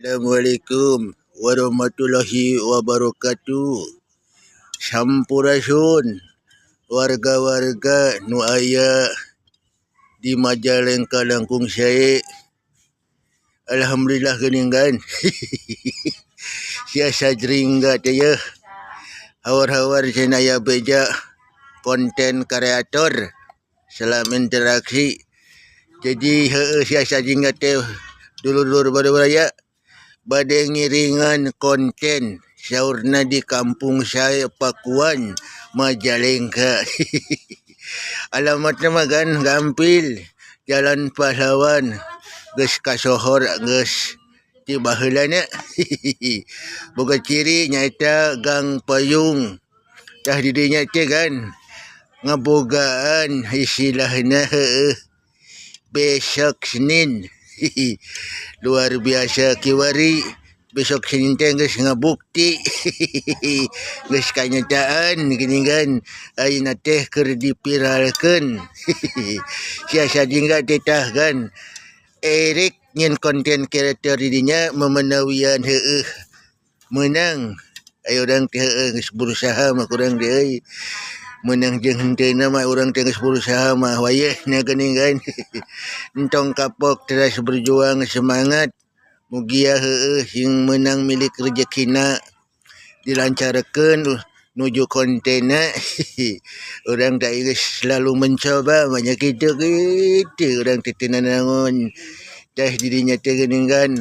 Assalamualaikum warahmatullahi wabarakatuh. Sampurasun warga-warga nu aya di Majalengka langkung saya. Alhamdulillah geuningan. Siasa jeringa teh ya. Hawar-hawar cenah aya beja konten kreator salam interaksi. Jadi siasa jeringa teh dulur-dulur badaya bade ngiringan konten saurna di kampung saya Pakuan Majalengka. Alamatnya mah kan gampil Jalan Pahlawan geus kasohor geus ti baheulana. Boga ciri nyaeta Gang Payung. Tah di dinya teh kan ngabogaan istilahna besok Senin. Luar biasa kiwari. Besok Senin teh geus ngabukti. Geus kanyataan gini kan. Ayeuna teh keur dipiralkeun. Siasa jingga teh tah kan. Erik nyen konten kreator di dinya memenawian menang. Ayo urang teh geus berusaha mah kurang deui. Menang jeung henteu mah urang teh geus berusaha mah wayahna geuning kan. Entong kapok terus berjuang semangat. Mugia sing menang milik rezekina dilancarkeun nuju kontena. Urang teh geus selalu mencoba banyak kitu urang teh teu nanangon. Teh didinya teh geuning kan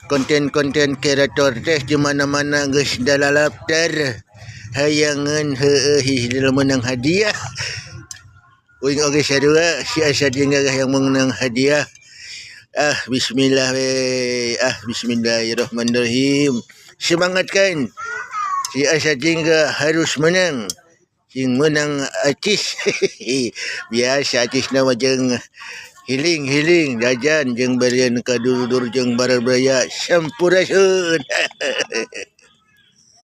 konten-konten kreator teh di mana-mana geus dalalaptar. Hayangan menang hadiah. Uing oge sadua siasa jingga yang menang hadiah. Bismillahirrahmanirrahim. Semangat kan. Siasa jingga harus menang. Sing menang acis. Biasa acis nama jeung hiling jajan jeung barian ka dulur jeung barabaya sampurasun.